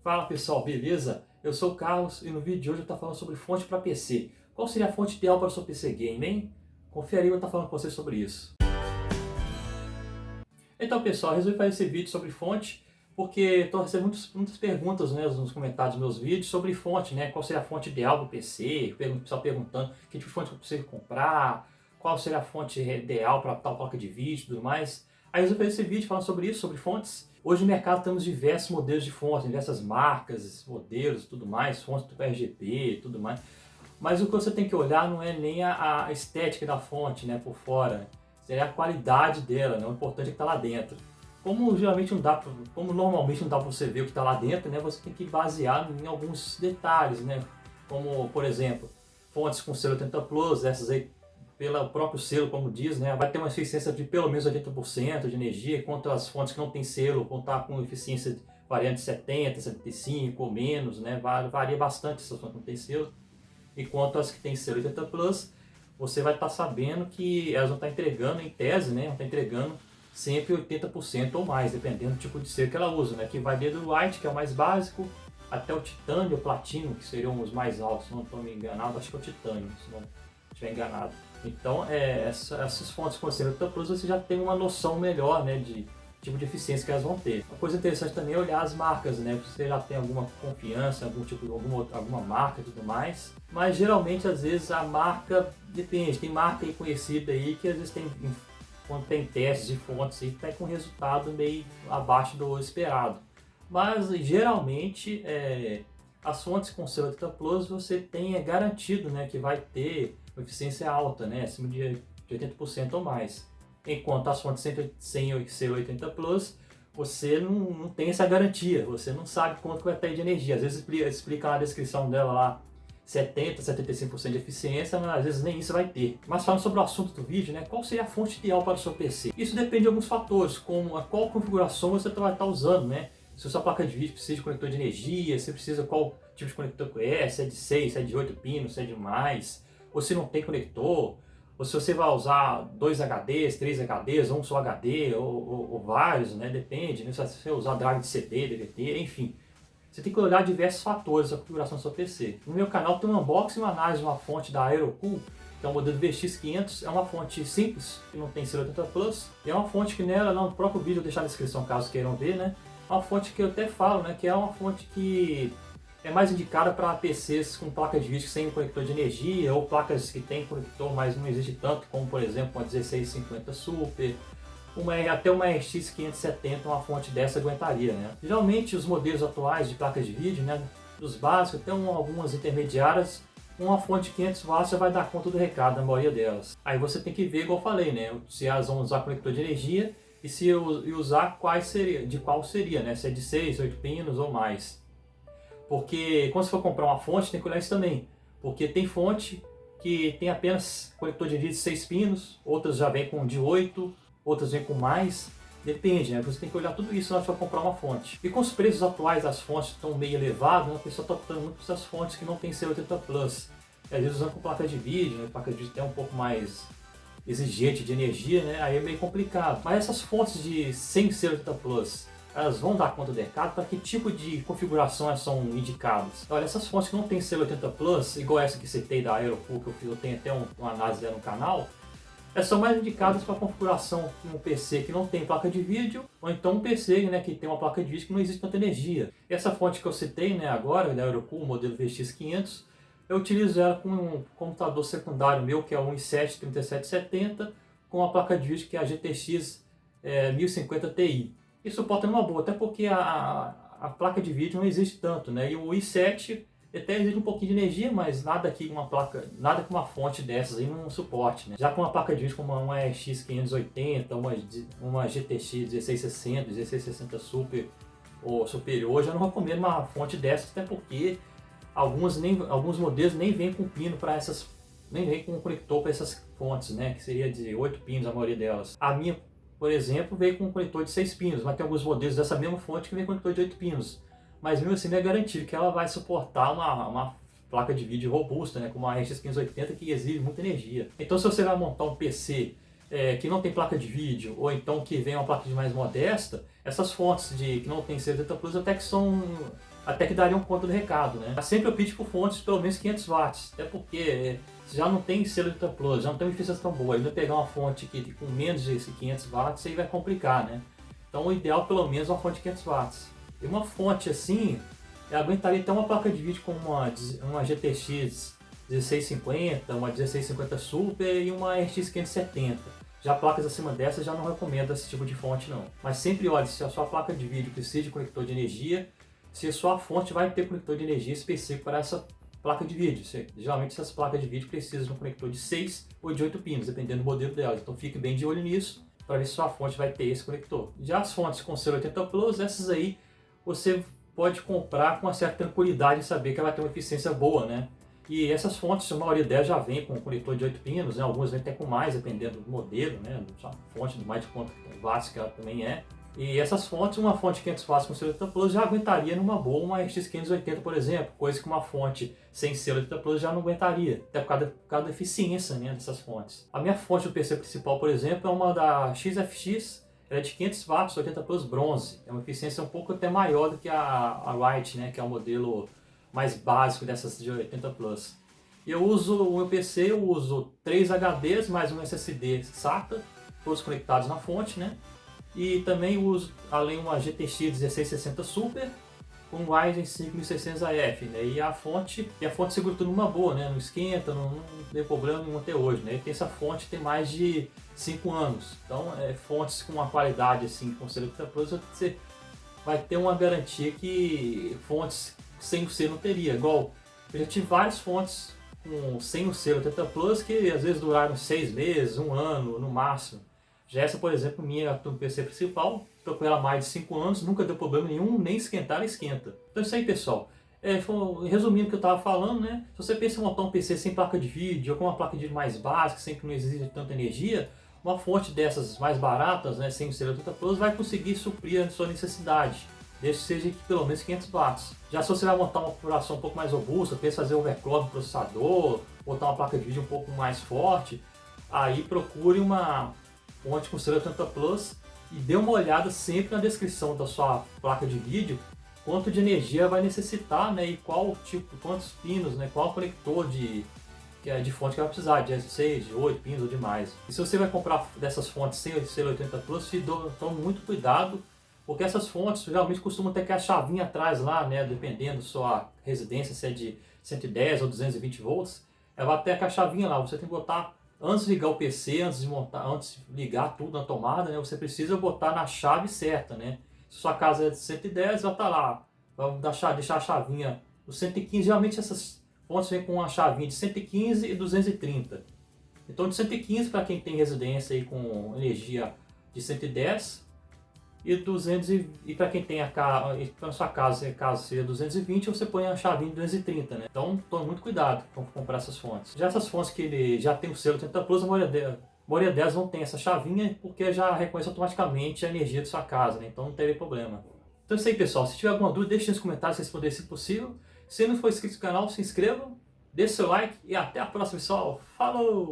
Fala pessoal, beleza? Eu sou o Carlos e no vídeo de hoje eu estou falando sobre fonte para PC. Qual seria a fonte ideal para o seu PC Game, hein? Confere aí, eu vou estar falando com vocês sobre isso. Então pessoal, resolvi fazer esse vídeo sobre fonte porque estou recebendo muitas perguntas, né, nos comentários dos meus vídeos sobre fonte, né? Qual seria a fonte ideal do PC? O pessoal perguntando que tipo de fonte eu preciso comprar, qual seria a fonte ideal para tal placa de vídeo e tudo mais. Aí eu resolvi fazer esse vídeo falando sobre isso, sobre fontes. Hoje no mercado temos diversos modelos de fontes, diversas marcas, modelos e tudo mais, fontes do RGB e tudo mais. Mas o que você tem que olhar não é nem a estética da fonte, né, por fora, é a qualidade dela, né? O importante é que está lá dentro. Como normalmente não dá para você ver o que está lá dentro, né, você tem que basear em alguns detalhes, né? Como, por exemplo, fontes com selo 80 Plus, essas aí pelo próprio selo, como diz, né, vai ter uma eficiência de pelo menos 80% de energia, enquanto as fontes que não têm selo vão estar com eficiência variando de 70%, 75% ou menos, né, varia bastante essas fontes que não têm selo, enquanto as que têm selo 80 Plus, você vai estar sabendo que elas vão estar entregando, em tese, né, vão estar entregando sempre 80% ou mais, dependendo do tipo de selo que ela usa, né, que vai desde o White, que é o mais básico, até o Titânio e o Platino, que seriam os mais altos, se não estou me enganado, acho que é o Titânio, se não estiver enganado. Então, essas fontes com selo 80 Plus você já tem uma noção melhor, né, de tipo de eficiência que elas vão ter. Uma coisa interessante também é olhar as marcas, né, se você já tem alguma confiança, alguma marca e tudo mais. Mas geralmente, às vezes, a marca depende. Tem marca aí conhecida aí que às vezes quando tem testes de fontes aí, tá com resultado meio abaixo do esperado. Mas geralmente as fontes com selo 80 Plus você tem garantido, né, que vai ter uma eficiência alta, né, acima de 80% ou mais. Enquanto as fontes sem selo 80 Plus, você não tem essa garantia, você não sabe quanto vai ter de energia. Às vezes explica na descrição dela lá 70%, 75% de eficiência, mas às vezes nem isso vai ter. Mas falando sobre o assunto do vídeo, né, qual seria a fonte ideal para o seu PC? Isso depende de alguns fatores, como qual configuração você vai estar usando, né? Se a sua placa de vídeo precisa de conector de energia, se precisa qual tipo de conector que é, se é de 6, se é de 8 pinos, se é de mais, ou se não tem conector, ou se você vai usar 2 HDs, 3 HDs, ou um só HD, ou vários, né? Depende, né? Se você usar drive de CD, DVD, enfim. Você tem que olhar diversos fatores da configuração do seu PC. No meu canal tem um unboxing e uma análise de uma fonte da Aerocool, que é o modelo VX500, é uma fonte simples, que não tem selo 80 Plus, e é uma fonte que nela, no próprio vídeo eu vou deixar na descrição caso queiram ver, né? É uma fonte que eu até falo, né, que é uma fonte que é mais indicada para PCs com placa de vídeo sem conector de energia, ou placas que tem conector, mas não existe tanto, como por exemplo uma 1650 Super, até uma RX 570, uma fonte dessa aguentaria, né? Geralmente os modelos atuais de placas de vídeo, né, dos básicos, até algumas intermediárias, uma fonte de 500 watts já vai dar conta do recado, na maioria delas. Aí você tem que ver, igual eu falei, né, se elas vão usar conector de energia e se usar qual seria, né, se é de 6, 8 pinos ou mais. Porque quando você for comprar uma fonte, tem que olhar isso também. Porque tem fonte que tem apenas conector de energia de 6 pinos, outras já vêm com de 8, outras vêm com mais. Depende, né? Você tem que olhar tudo isso na hora de comprar uma fonte. E com os preços atuais das fontes estão meio elevados, né? A pessoa está optando muito por essas fontes que não tem selo 80 Plus. E às vezes usando com placa de vídeo, né? Placa de vídeo é um pouco mais exigente de energia, né? Aí é meio complicado. Mas essas fontes sem selo 80 Plus, elas vão dar conta do recado? Para que tipo de configuração elas são indicadas? Olha, essas fontes que não tem selo 80 Plus, igual essa que citei da Aerocool, que eu tenho até uma análise dela no canal, elas são mais indicadas para configuração em um PC que não tem placa de vídeo, ou então um PC, né, que tem uma placa de vídeo que não existe tanta energia. Essa fonte que eu citei, né, agora, da Aerocool, modelo VX500, eu utilizo ela com um computador secundário meu, que é o i7 3770, com uma placa de vídeo que é a GTX 1050 Ti. E suporta numa boa, até porque a placa de vídeo não existe tanto, né? E o i7 até exige um pouquinho de energia, mas nada que uma fonte dessas aí não suporte, né? Já com uma placa de vídeo como uma RX 580, uma GTX 1660, 1660 ou superior, já não recomendo uma fonte dessas, até porque alguns modelos nem vêm com pino para essas, nem vem com conector para essas fontes, né? Que seria de 8 pinos a maioria delas. A minha, por exemplo, veio com um conector de 6 pinos, mas tem alguns modelos dessa mesma fonte que vem com conector de 8 pinos. Mas mesmo assim não é garantido que ela vai suportar uma placa de vídeo robusta, né, como a RX 580, que exige muita energia. Então se você vai montar um PC que não tem placa de vídeo, ou então que vem uma placa de mais modesta, essas fontes que não tem 70 Plus até que são até que dariam conta do recado, né? Mas sempre opte por fontes de pelo menos 500 watts, até porque já não tem selo de Plus, já não tem uma eficiência tão boa. Ainda pegar uma fonte que com menos de 500 watts aí vai complicar, né? Então o ideal pelo menos é uma fonte de 500 watts. E uma fonte assim, aguentaria até uma placa de vídeo com uma GTX 1650, uma 1650 Super e uma RX 570. Já placas acima dessas já não recomendo esse tipo de fonte não. Mas sempre olhe se a sua placa de vídeo precisa de conector de energia, se a sua fonte vai ter conector de energia específico para essa placa de vídeo. Geralmente essas placas de vídeo precisam de um conector de 6 ou de 8 pinos, dependendo do modelo delas. Então fique bem de olho nisso para ver se sua fonte vai ter esse conector. Já as fontes com selo 80 Plus, essas aí você pode comprar com uma certa tranquilidade e saber que ela vai ter uma eficiência boa, né? E essas fontes, a maioria delas já vem com conector de 8 pinos, né? Algumas vêm até com mais, dependendo do modelo, né? A fonte do mais de quanto watts que ela também é. E essas fontes, uma fonte 500 watts com selo 80 Plus já aguentaria numa boa uma RX 580, por exemplo, coisa que uma fonte sem selo 80 Plus já não aguentaria, até por causa da eficiência, né, dessas fontes. A minha fonte do PC principal, por exemplo, é uma da XFX, ela é de 500 watts 80 Plus bronze, é uma eficiência um pouco até maior do que a Wright, né, que é o modelo mais básico dessas de 80 Plus. E eu uso o meu PC, eu uso 3 HDs mais um SSD SATA, todos conectados na fonte, né? E também uso, além uma GTX 1660 Super, com Ryzen 5600AF, né? E a fonte segura tudo numa boa, né? Não esquenta, não tem problema nenhum até hoje, né? E essa fonte tem mais de 5 anos. Então, fontes com uma qualidade assim, com selo 80 Plus, você vai ter uma garantia que fontes sem o selo não teria. Igual, eu já tive várias fontes sem o selo 80 Plus que às vezes duraram 6 meses, 1 ano no máximo. Já essa, por exemplo, minha do PC principal, estou com ela há mais de 5 anos, nunca deu problema nenhum, nem esquentar, nem esquenta. Então é isso aí, pessoal. Resumindo o que eu estava falando, né? Se você pensa em montar um PC sem placa de vídeo, ou com uma placa de vídeo mais básica, sem que não exija tanta energia, uma fonte dessas mais baratas, né, sem o selo 80 Plus, vai conseguir suprir a sua necessidade, desde que seja pelo menos 500 watts. Já se você vai montar uma configuração um pouco mais robusta, pensa fazer overclock no processador, botar uma placa de vídeo um pouco mais forte, aí procure uma fonte com selo 80 Plus e dê uma olhada sempre na descrição da sua placa de vídeo, quanto de energia vai necessitar, né, e qual tipo, quantos pinos, né, qual conector de fonte que vai precisar, de 6, de 8 pinos ou de mais. E se você vai comprar dessas fontes sem selo 80 Plus, tome muito cuidado, porque essas fontes geralmente costumam ter que a chavinha atrás lá, né, dependendo da sua residência, se é de 110 ou 220 volts, ela vai ter a chavinha lá, você tem que botar antes de ligar o PC, antes de ligar tudo na tomada, né, você precisa botar na chave certa, né? Se sua casa é de 110, vai estar lá, vai deixar a chavinha no 115. Geralmente essas fontes vêm com uma chavinha de 115 e 230. Então de 115 para quem tem residência aí com energia de 110 e 200 e para quem tem para sua casa, caso seja 220, você põe a chavinha de 230, né? Então tome muito cuidado com comprar essas fontes. Já essas fontes que ele já tem o selo 80 Plus, a maioria delas não tem essa chavinha porque já reconhece automaticamente a energia de sua casa, né? Então não teria problema. Então é isso aí, pessoal. Se tiver alguma dúvida, deixe nos comentários responder se possível. Se não for inscrito no canal, se inscreva, deixe seu like e até a próxima, pessoal. Falou!